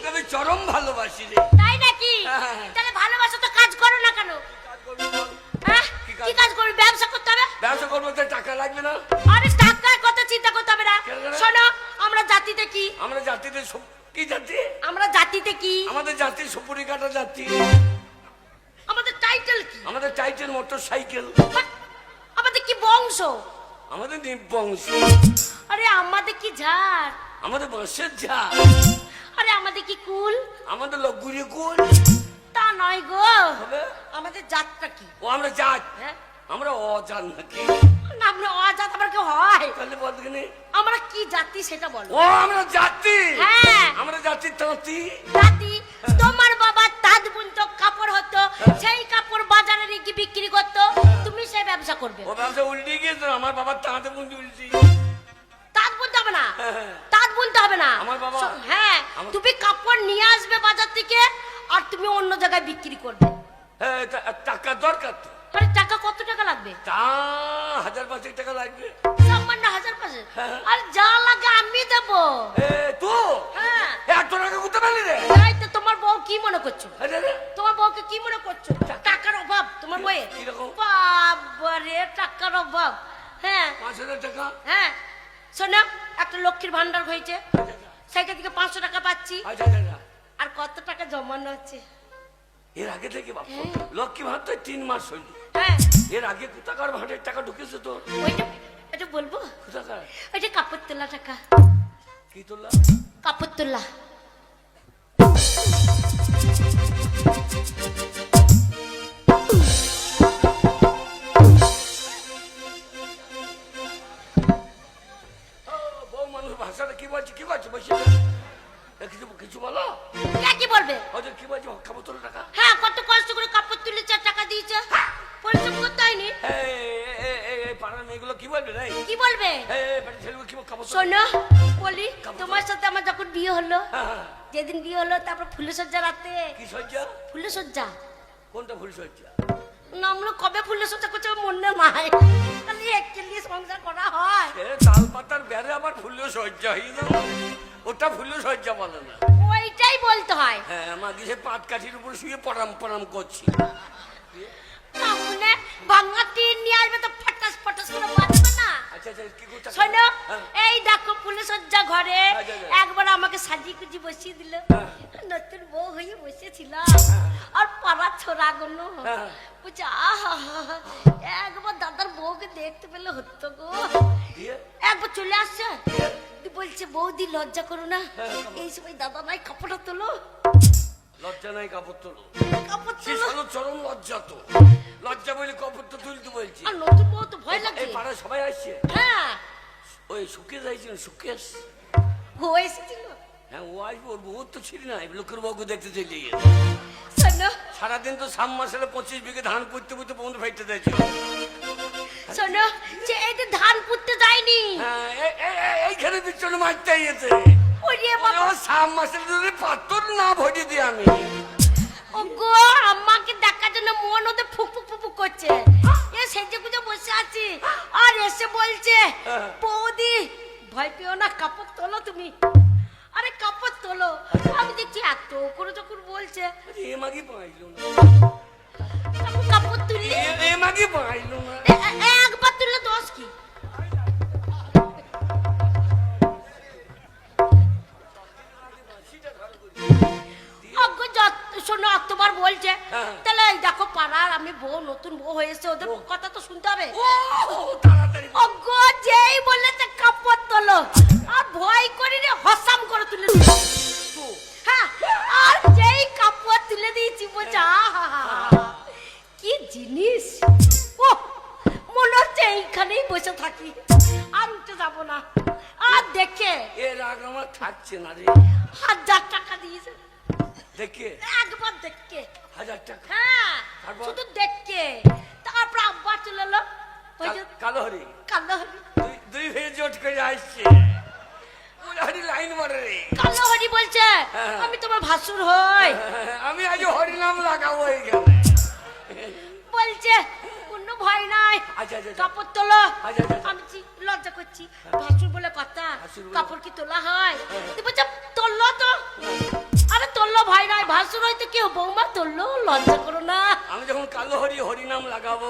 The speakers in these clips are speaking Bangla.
তোকে আমি চরম ভালোবাসি রে। তাই নাকি? তাহলে ভালোবাসা তো কাজ করো না কেন? হ্যাঁ, কি কাজ করবি? ব্যবসা করতে হবে। ব্যবসা করবো তো টাকা লাগবে না? আরে টাকার কথা চিন্তা করতে হবে না। শোনো, আমরা জাতিতে কি? আমরা জাতিতে কি জাতি? আমরা জাতিতে কি? আমাদের জাতি সুপুরি কাটা জাতি। আমাদের টাইটেল কি? আমাদের টাইটেল মোটর সাইকেল। আমাদের কি বংশ? আমাদের নিবংশ। আরে আমাদের কি ঝাড়? আমাদের বংশের ঝাড়। আরে আমাদের কি কুল? আমাদের লগুড়ি কুল। তা নয় গো, হবে আমাদের জাতটা কি? ও আমরা জাত। হ্যাঁ, আমরা অজান নাকি? না, আমরা অজাত আবার কি হয়? তাহলে বলতে নেই আমরা কি জাতি সেটা বলো। ও আমরা জাতি। হ্যাঁ, আমরা জাতি তাঁতি। জাতি। তোমার বাবা তাঁত বুনতো, কাপড় হতো, সেই কাপড় বাজারে রেখে বিক্রি করতো, তুমি সেই ব্যবসা করবে। ও ব্যবসা উল্টে গিয়েছে। আমার বাবা তাঁতে বুনতে উল্টি। তাঁত বুনতে হবে না, তাঁত বুনতে হবে না। আমার বাবা হ্যাঁ, তুমি কাপড় নিয়ে আসবে বাজার থেকে আর তুমি অন্য জায়গায় বিক্রি করবে। হ্যাঁ, টাকা দরকার তো। আরে টাকা কত টাকা লাগবে? তা 1000-500 টাকা লাগবে। সামান্য 1000-500? আর যা লাগে আমি দেবো। তো হ্যাঁ, এত টাকা কোথা পেলি রে? এই তো তোমার বউ কি মনে করছো? তোমার বউকে কি মনে করছো? টাকার অভাব তোমার বউয়ের? কিরকম? বাবারে, টাকার অভাব। হ্যাঁ 5000 টাকা। হ্যাঁ, শোনো, একটা লক্ষ্মীর ভান্ডার হয়েছে, সেটা থেকে 500 টাকা পাচ্ছি। আর কত টাকা জমানো আছে? এর আগে থেকে বাবা লক্ষ্মী ভাত তো 3 মাস হইল। হ্যাঁ, এর আগে কোথাকার ভাটের টাকা ঢুকেছে তো? ওইটা বলবো? কোথাকার? ওইটা কাপড় তোলা টাকা। কি তোলা? কাপড় তোলা। বউ মানুষ ভাষাটা কি বলছে? কি বলছে? বসে কিছু বলো। কি বলবে? ওদের কি বলছে? খাবো তোর টাকা। হ্যাঁ, কত কষ্ট করে কাপড় তুলেছে, টাকা দিয়েছে, পরিশ্রম করতে হয়নি। পাড়ার মেয়েগুলো কি বলবে রে? কি বলবে? শোনো, বলি, তোমার সাথে আমার যখন বিয়ে হলো, যেদিন বিয়ে হলো, তারপর ফুলসজ্জা রাতে। কি সজ্জা? ফুলসজ্জা। কোনটা ফুল সজ্জা? না, আমরা কবে ফুলসজ্জা করছে মনে নাই, খালি একচল্লিশ সংসার করা হয়। তাল পাতার বেড়ে আবার ফুল সজ্জা হয়ে গেল। ওটা ফুল সজ্জা বলে না, ওইটাই বলতে হয়। হ্যাঁ, আমাকে সে পাট কাঠির উপর শুয়ে পরাম পরাম করছি। সামনে ভাঙা টিন নিয়ে আসবে তো ফটাস ফটাস করে বাজবে না? আচ্ছা আচ্ছা, কি করতে? শোনো, এই দেখো ফুলসজ্জা ঘরে একবার আমাকে সাজিয়ে গুজি বসিয়ে দিল, নতুন বউ হয়ে বসেছিলাম, আর পাড়ার ছোড়াগুলো বলছে আহা, একবার দাদার বউকে দেখতে পেলে হতো গো। একবার চলে আসছে, বলছে বৌদি লজ্জা করো না, এই সময় দাদা নাই কাপড়টা তোলো। লজ্জা নাই কাপড় তোলো? কাপড় সে তোলো। হলো চরম লজ্জা। তো লজ্জা বলে কাপড় তো তুলতে বলছি। আর নতুন বউ তো ভয় লাগছে। এই পাড়ায় সবাই আসছে। হ্যাঁ, ওই সুকেশ আইছিল, সুকেশ। ও এসেছিল। হ্যাঁ, ও আসবে। ওর বউ তো ছিল না, লোকের বউকে দেখতে চলে গিয়ে শোনো, সারাদিন তো 3 মাসে 25 বিঘে ধান পুঁততে পুঁততে বন্ধু ফাইতে দিয়েছিল। শোনো, যে এই যে ধান পুঁততে যায়নি, হ্যাঁ, এইখানে পিছনে মারতে আইছে। ওরে বাবা, 3 মাসের ধরে পাথর না ভরি দিই আমি। ওগো, আমাকে দেখার জন্য মন ওদের ফুক ফুক ফুক করছে। এ সেজে গুজে বসে আছি, আর এসে বলছে বৌদি ভয় পেও না, কাপড় তোলো তুমি। আরে কাপড় তোলো। আমি দেখছি এত করে যখন বলছে, এ মাগি পাইলো না, তখন কাপড় তুললি। এ মাগি পাইলো না। একবার তুললে দোষ কি? শোনো, অক্টোবর বলছে, তাহলে দেখো পাড়ার আমি বউ, নতুন বউ হয়েছে, ওদের কথা তো শুনতে হবে। অগো, যেই বলেছে কাপড় তোলো, আর ভয় করি রে হসাম করে তুলে দিল। হ্যাঁ, আর যেই কাপড় তুলে দিয়েছি বোঝা, কি জিনিস! ও মনে হচ্ছে এইখানেই বসে থাকি, আর উঠে যাবো না। আর দেখে এর আগে আমার থাকছে না রে। 1000 টাকা দিয়েছে দেখে, একবার দেখে। 1000 টাকা? হ্যাঁ, তারপর? শুধু দেখে। তারপর আব্বার চলে এলো, ওই যে কালো হরি কালো হরি। দুই হয়ে জোট করে আসছে। হরি লাইন মারে রে। কালো হরি বলছে আমি তোমার ভাসুর হই। আমি আজ হরি নাম লাগাবো এইখানে। বলছে কোনো ভয় নাই, আচ্ছা আচ্ছা, কাপড় তোলো। আচ্ছা, আচ্ছা। আমি লজ্জা করছি, ভাসুর বলে কথা, ভাসুর বলে- কাপড় কি তোলা হয়? তুই বলছে তোলো তো। আরে তুললো, লজ্জা করো না। আমি যখন কালো হরি হরি নাম লাগাবো,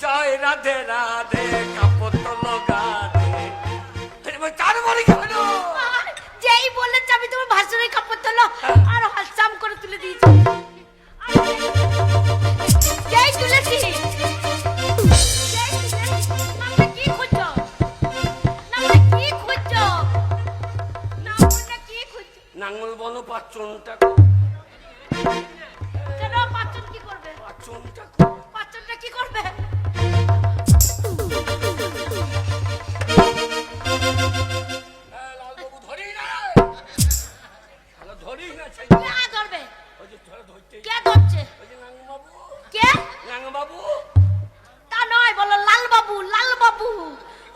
জয় রাধে রাধে কাপড় তোলো গাধে, তারপরে কি হলো? আর যেই বলেছে আমি তোমার ভাসুরের কাপড় তোলো, আর হাসাম করে তুলে দিয়েছি। যেই তুলেছি, নামটা কি খুঁজছো? নামটা কি খুঁজছো? নামটা কি খুঁজছো? নাঙ্গল বনো পাঁচনটা, কেন পাঁচজন কি করবে? পাঁচনটা পাঁচজনটা কি করবে? লালবাবু ধরি না, ধরি না, কে ধরবে? ওই যে ধরতে, কে ধরছে? ওই যে নাঙ্গবাবু, কে? নাঙ্গবাবু। তা নয়, বলো লাল বাবু, লাল বাবু।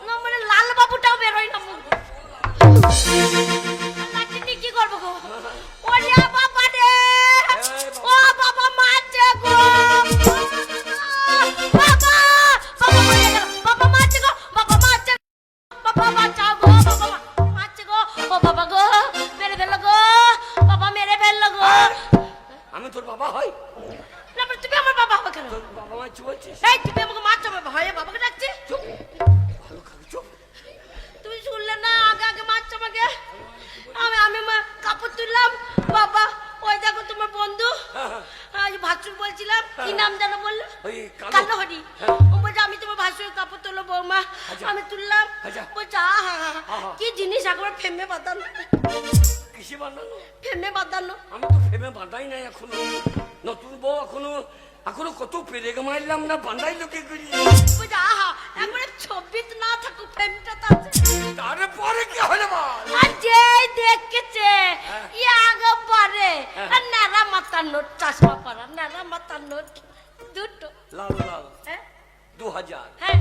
না মানে লাল বাবুটাও বেরোয় না মুখ। লাঠিনি কি করবো গো? ওরে বাবা রে, ও বাবা মারছে গো, বাবা, বাবা মরে গেল, বাবা মারছে গো, বাবা মারছে, বাবা বাঁচাও গো, বাবা মারছে গো, ও বাবা গো, মেরে ফেললো গো, বাবা মেরে ফেললো গো। আমি তোর বাবা হই? না মানে তুমি আমার বাবা হবে কেন? তোর বাবা মারছি বলছিস? এই তুমি আমাকে মারছো, আমার ভয়ে বাবাকে ডাকছে। চুপ, ভালো খাবি, চুপ। তুমি শুনলে না, আগে আগে মারছো আমাকে। আমি কাপড় তুললাম, বাবা ওই দেখো তোমার বন্ধু ভাসুর বলছিলাম, কি নাম যেন বললো? ওই কালো হরি। ও বলছে আমি তোমার ভাসুরের কাপড় তুললো বৌমা, আমি তুললাম। বলছে আহা কি জিনিস, একবার ফেমে বাঁধানো। কিসে বাঁধানো? ফেমে বাঁধানো। আমি তো ফেমে বাঁধাই নাই এখনো, নতুন বউ এখনো কত পেরেক মারলাম না, বাঁধাইলো কি করি? বলছে আহা একবারে ছবি না থাকুক, ফেমটা তো আছে। তারপরে কি হলো বল? আর যে দেখেছে আগে পরে নারা মাথার নোট, চশমা পরা নারা মাথার নোট দুটো। লাল লাল হ্যাঁ 2000। হ্যাঁ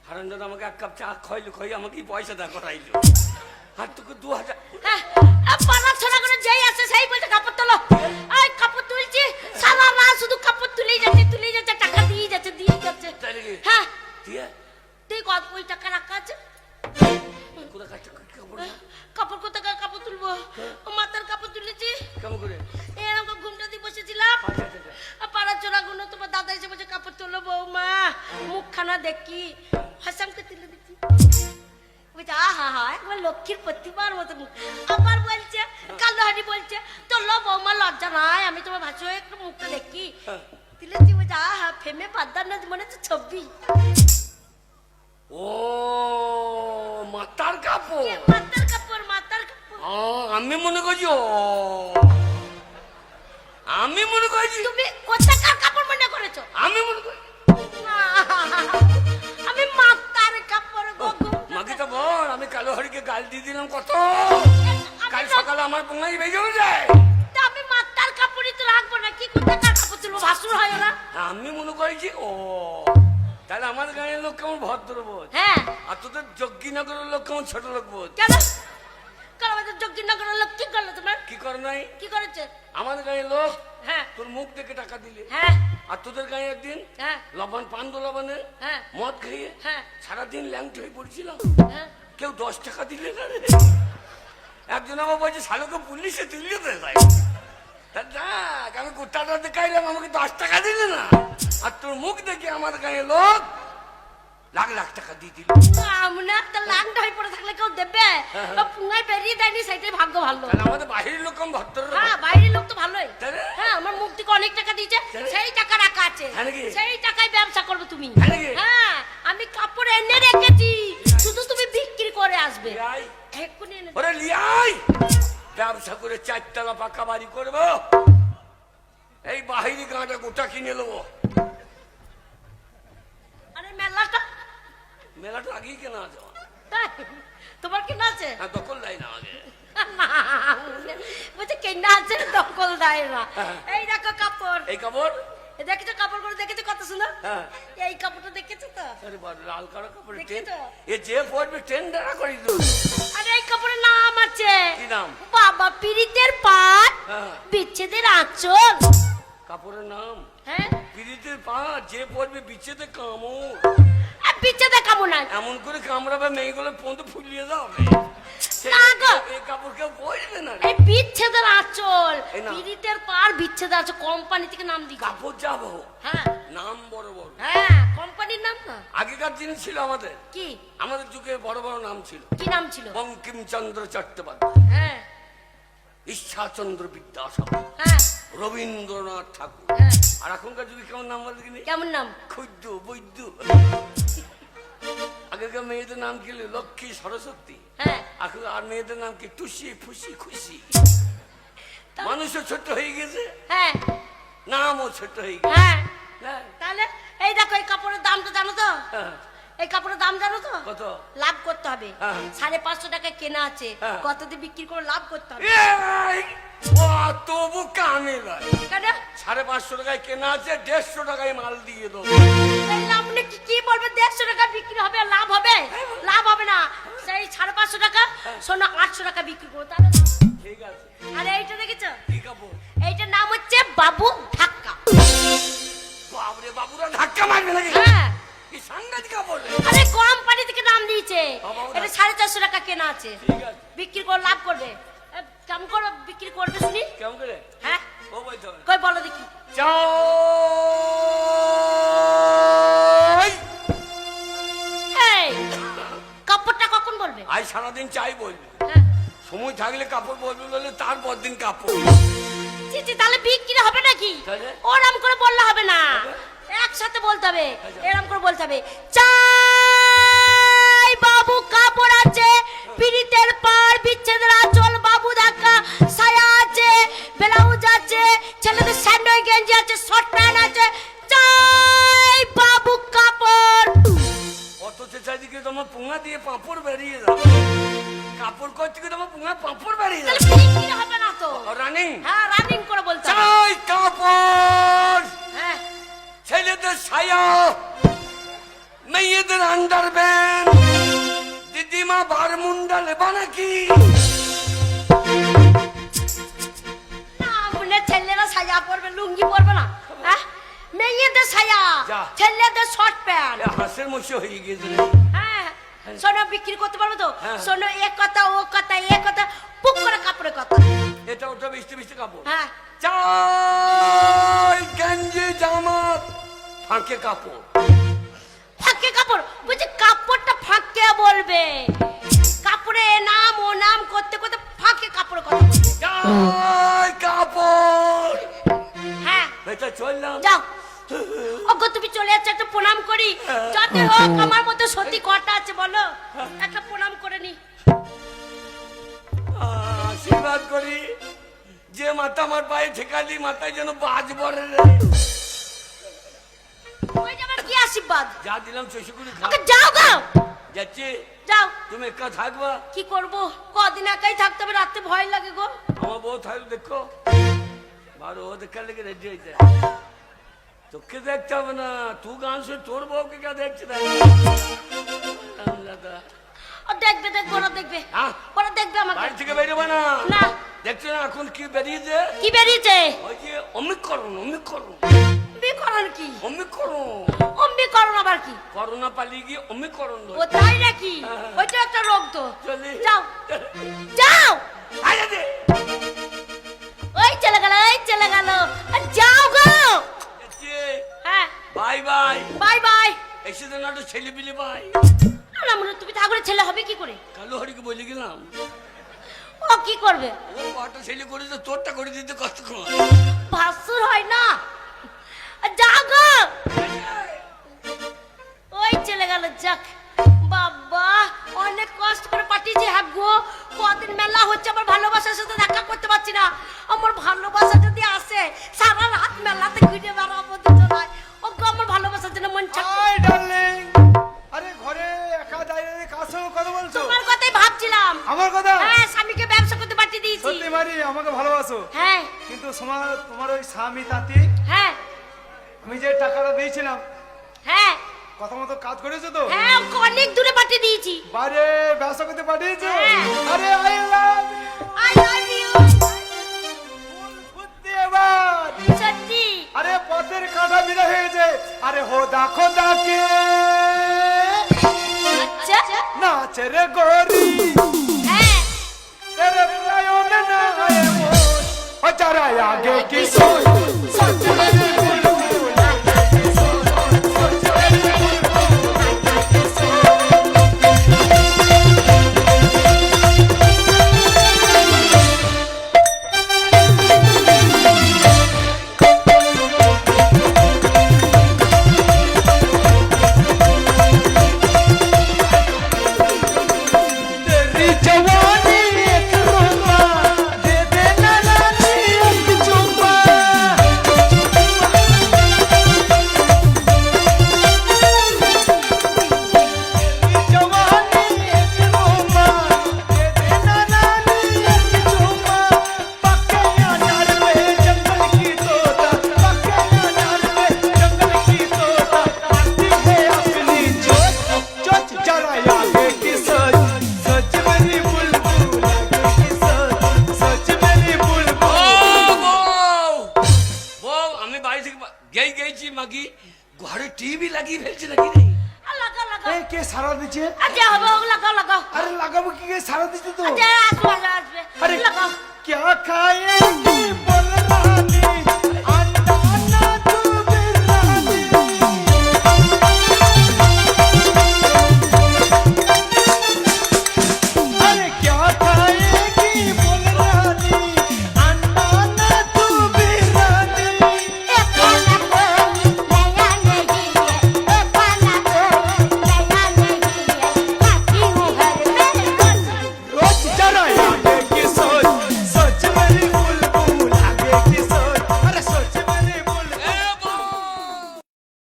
হারানদাদা আমাকে এক কাপ চা খাইলো, খাই আমাকে পয়সা দা করাইলো, আর তোকে 2000। হ্যাঁ পাড়া ছোড়া করে যেই আসে সেই বলছে কাপড় তোলো। এই কাপড় তুলছি, সারা রাত শুধু কাপড় তুলেই যাচ্ছে, টাকা দিয়ে যাচ্ছে। তাই নাকি? হ্যাঁ দিয়ে তুই কত ওই টাকা রাখা আছে? কোথায় কাজটা কাপড় কাপড় কোথাকার কাপড় তুলবো? ও মাথার কাপড় তুলেছি, কেমন করে? এরকম ঘুমটা দিয়ে বসেছিলাম। আচ্ছা আচ্ছা আচ্ছা। আর পাড়ার চোরাগুলো তোমার দাদা এসে বলছে কাপড় তোলো বৌমা, মুখখানা দেখি, হাসামকে তুলে দিচ্ছি। বলছে আহা হা একবার লক্ষ্মীর প্রতিবার মতো মুখ। আবার বলছে কালো হাড়ি বলছে তোলো বৌমা, লজ্জা নাই, আমি তোমার ভাসু একটু মুখটা দেখি। তুলেছি, বলছে আহা ফেমে বাদার না মনে হচ্ছে ছবি। ও মাথার কাপড়, মাথার কাপড়, মাথার কাপড়। আমি মনে করছি, আমি মনে করছি তুমি কোথাকার কাপড় মনে করেছো? আমি মনে করি আমি মাথার কাপড় গো। মাকে তো বল, আমি কালো হরিকে গাল দিয়ে দিলাম কত, কাল সকালে আমার পোঙাই বেজে যায়। তা আমি মাথার কাপড়ই তো রাখবো না, কি কোথাকার কাপড় তুলবো? ভাসুর হয় না। আমি মনে করেছি তাহলে আমার গাঁয়ের লোক কেমন ভদ্র বোধ, হ্যাঁ আর তোদের যজ্ঞিনগরের লোক কেমন ছোট লোক বোধ। কেন আমাদের যোগীনগরের লোক কি করলো তোমার? কি করে নাই? কি করেছে? আমাদের গাঁয়ের লোক হ্যাঁ তোর মুখ দেখে টাকা দিলে, হ্যাঁ আর তোদের গায়ে একদিন হ্যাঁ লবণ পান লবণে হ্যাঁ মদ খেয়ে হ্যাঁ সারাদিন ল্যাংটি হয়ে পড়ছিলাম, হ্যাঁ কেউ 10 টাকা দিলে না রে। একজন আমার বলছে শালুকে পুলিশে তুললে তো ভাই, দেখ আমি কুত্তাটা দেখাইলাম, আমাকে 10 টাকা দিলে না, আর তোর মুখ দেখে আমার গায়ে লোক লাখ লাখ টাকা দিয়ে দিল। আমরা তো লাংটা হয়ে পড়ে থাকলে কেউ দেবে? পুঙ্গায় বেরিয়ে দেয়নি, সেটাই ভাগ্য ভালো। তাহলে আমাদের বাহিরের লোক কম ভদ্র। হ্যাঁ বাইরের লোক তো ভালোই। তাহলে? হ্যাঁ আমার মুখ থেকে অনেক টাকা দিয়েছে, তাহলে? সেই টাকা রাখা আছে, হ্যাঁ নাকি? সেই টাকায় ব্যবসা করবে তুমি। হ্যাঁ নাকি? হ্যাঁ আমি কাপড় এনে রেখেছি, শুধু তুমি বিক্রি করে আসবে। লিয়াই, এক্ষুনি এনে ওরে লিয়াই, ব্যবসা করে 4 তলা পাকা বাড়ি করবো, এই বাহিরি গাঁটা গোটা কিনে নেবো। আরে মেলাটা মেলাটা আগেই কেনা আছে আমার। তাই? তোমার কেনা আছে? হ্যাঁ দখল দেয় না আগে। বলছে কেনা আছে, দখল দেয় না। এই দেখো কাপড়, এই কাপড় দেখেছো কাপড় গুলো, দেখেছো কত সুন্দর? হ্যাঁ এই কাপড়টা দেখেছো তো? আরে বাবা, লাল কালো কাপড় দেখি তো। এ যে পড়বে 10 টাকা করে দিল। আরে এই কাপড়ের নাম আছে, কি নাম? বাবা পীড়িতের পাট, হ্যাঁ বিচ্ছেদের আঁচল। কাপড়ের নাম হ্যাঁ পিরিতের পা, যে পড়বে বিচ্ছেদে কামড়। বিচ্ছেদে কামড় নাই। এমন করে কামড়াবে মেয়েগুলো পর্যন্ত ফুলিয়ে দাও না গো। এই কাপড় কেউ পরবে না। এই বিচ্ছেদের আঁচল, এই না। পীড়িতের পার বিচ্ছেদের আঁচল, কোম্পানি থেকে নাম দিচ্ছে। কাপড় যাবো হ্যাঁ নাম বড় বড়। হ্যাঁ, কোম্পানির নাম না। আগেকার দিন ছিল আমাদের, কি আমাদের যুগে বড় বড় নাম ছিল। কি নাম ছিল? বঙ্কিমচন্দ্র চট্টোপাধ্যায়, হ্যাঁ ঈশ্বরচন্দ্র বিদ্যাসাগর, হ্যাঁ রবীন্দ্রনাথ ঠাকুর। হ্যাঁ। আর এখনকার যুগে কেমন নাম বলতে কিনি? কেমন নাম? ক্ষুদ্র বৈদ্য। আগেকার মেয়েদের নাম কি? লক্ষ্মী, সরস্বতী। হ্যাঁ এখন আর মেয়েদের নাম কি? টুসি, ফুসি, খুশি। মানুষও ছোট হয়ে গেছে, হ্যাঁ নামও ছোট হয়ে গেছে। হ্যাঁ। হ্যাঁ। তাহলে এই দেখো, এই কাপড়ের দামটা জানো তো? হ্যাঁ। এই কাপড়ের দাম জানো তো? কত? লাভ করতে হবে। হ্যাঁ। 550 টাকায় কেনা আছে, হ্যাঁ। কত দিয়ে বিক্রি করে লাভ করতে হবে। এই, ও তবু কামে নয়। কেন? 550 টাকায় কেনা আছে, 150 টাকায় মাল দিয়ে দেবো। এই লাভ নিয়ে কি বলবে? 150 টাকা বিক্রি হবে, আর লাভ হবে? লাভ হবে না। সেই 550 টাকা শোনো 800 টাকা বিক্রি করো, তাহলে ঠিক আছে। আরে এইটা দেখেছো? কি কাপড়? এইটার নাম হচ্ছে বাবু ধাক্কা। বাবরে, বাবুরা ধাক্কা মারবে নাকি? হ্যাঁ। কি সাংঘাতিক কাপড় রে। আরে কোম্পানি থেকে নাম দিয়েছে। বাবু এটা 450 টাকা কেনা আছে, ঠিক আছে। বিক্রি করে লাভ করবে। কেমন করে বিক্রি করবে শুনি? কেমন করে? হ্যাঁ ও বলতে হবে। কই বলো দেখি। চাই। এই কাপড়টা কখন বলবে? আজ সারাদিন চাই বলবে। হ্যাঁ। সময় থাকলে কাপড় বলবে, বলে তারপর দিন কাপড়। চিচি, তাহলে বিক্রি হবে নাকি? তাহলে? ওরম করে বললে হবে না, একসাথে বলতে হবে। এরম করে বলতে হবে, চাই বাবু কাপড় আছে, পীড়িতের পার বিচ্ছেদের আঁচল, বাবু ধাক্কা সায়া আছে, ব্লাউজ আছে, ছেলেদের স্যান্ডো গেঞ্জি আছে, শর্ট প্যান্ট আছে, চাই বাবু কাপড়। অত চেঁচাদিকে তোমার পুঙা দিয়ে পাঁপড় বেরিয়ে যাবে। কাপড় কর থেকে তোমার পুঙা পাঁপড় বেরিয়ে যাবে। তাহলে বিক্রি হবে না তো। রানিং। হ্যাঁ, রানিং করে বলতে হবে। চাই কাপড়, হ্যাঁ। ছেলেদের সায়া, মেয়েদের আন্ডারপ্যান্ট, দিদিমা বারমুন্ডা লেবা নাকি? না, মনে ছেলেরা সায়া পরবে, লুঙ্গি পরবে না। হ্যাঁ, মেয়েদের সায়া, যা। ছেলেদের শর্ট প্যান্ট। এ হাঁসের মশে হয়ে গেছে রে। হ্যাঁ, শোনো বিক্রি করতে পারবে তো? হ্যাঁ। শোনো, এক কথা ও কথা, এক কথা পুক করে কাপড়ের কথা। এটা ওটা বৃষ্টি বৃষ্টি কাপড়। হ্যাঁ। চাই গেঞ্জি জামা ফাঁকে কাপড়। ফাঁকে কাপড় বুঝি? কাপড়টা ফাঁকে বলবে। কাপড়ে নাম ও নাম করতে করতে ফাঁকে কাপড়ের কথা বলবে। চাই কাপড়। হ্যাঁ, এটা চললাম। যাও। ওগো, তুমি চলে যাচ্ছ, একটা প্রণাম করি। যাতে হোক আমার মধ্যে সত্যি কটা আছে বলো, একটা প্রণাম করে নি। আশীর্বাদ করি, যে মাথা আমার পায়ে ঠেকালি, মাথায় যেন বাজ পড়ে রে। ওই যে আমার কি আশীর্বাদ? যা দিলাম চষে খা। ওকে যাও গো, যাচ্ছি। যাও। তুমি একা থাকবা? কি করব, কদিন একাই থাকতে হবে, রাতে ভয় লাগে গো। আমার বউ থাকলে দেখো, বারো ও দেখার লেগে রেডি হয়েছে। তোকে দেখতে হবে না, তুই গান শুনে তোর বউকে কে দেখছে? ও দেখবে, দেখবে, ওরা দেখবে। হ্যাঁ? ওরা দেখবে আমাকে। বাড়ি থেকে বেরোবে না। না। দেখছো না এখন কি বেরিয়েছে? কি বেরিয়েছে? ওই যে অমিকরণ, অমিকরণ, অম্বিকরণ। কি অমিকরণ? অম্বিকরণ আবার কি? করোনা পালিয়ে গিয়ে অমিকরণ ও তাই নাকি? ওইটা একটা রোগ তো। চলি। যাও, যাও। আয় দে। ওই চলে গেল, ওই চলে গেল। যাও গো। যাচ্ছি। হ্যাঁ, বাই বাই। Bye bye. এসে তো না তো ছেলে পিলে বাই। না মনে, তুমি ঠাকুরের ছেলে হবে কি করে? কালো হরিকে বলে গেলাম, ও কি করবে? ও কটা ছেলে করেছে, তোরটা করে দিতে কষ্ট কর। ভাসুর হয় না। যাও গো। ওই চলে গেল। যাক বাবা, অনেক কষ্ট করে পাঠিয়েছি। হ্যাঁ গো, কদিন মেলা হচ্ছে, আমার ভালোবাসার সাথে দেখা করতে পারছি না। আমার ভালোবাসা যদি আসে, সারা রাত মেলাতে ঘুরে বেড়াবো দুজনায়। ও গো, আমার ভালোবাসার জন্য মন চায়। Hi darling. আরে ঘরে একা দাঁড়িয়ে কার সঙ্গে কথা বলছো? তোমার কথাই ভাবছিলাম। আমার কথা? হ্যাঁ, স্বামীকে ব্যবসা করতে পাঠিয়ে দিয়েছি। সত্যি মারি আমাকে ভালোবাসো? হ্যাঁ কিন্তু তোমার ওই স্বামী তাঁতি, হ্যাঁ আমি যে টাকাটা দিয়েছিলাম হ্যাঁ কথা মতো কাজ করেছো তো? হ্যাঁ, ওকে অনেক দূরে পাঠিয়ে দিয়েছি। বাইরে ব্যবসা করতে পাঠিয়েছো? হ্যাঁ। আরে I love I love you. বুদ্ধি এবার। সত্যি। আরে পথের কাঁটা বিদা হয়েছে। আরে হো দেখো তাকে नाच रे गोरी হ্যাঁ तेरे नयन नए मोर और जरा आगे की सोच सोच मेरी बुलबुल आगे की सोच सोच मेरी बुलबुल आगे की तेरी जवानी एक रोमा दे देना रानी एक चुम्मा तेरी जवानी एक रोमा दे देना रानी एक चुम्मा पक्का नाल में जंगल की तोता पक्का नाल में जंगल की तोता आती है अपनी चोच चोच जरा आगे की सोच सोच मेरी बुलबुल आगे की सोच सोच मेरी ও बुलबुल বউ বউ আমি বাড়ি থেকে গেছি মাগি ঘরে টিভি লাগিয়ে ফেলছে নাকি রে লাগাও লাগাও ए के सारा दीजिए আচ্ছা হবে হোক, লাগাও লাগাও अरे लगाबो की के सारा दीजिए तो আচ্ছা আসবে আসবে अरे লাগাও क्या खाए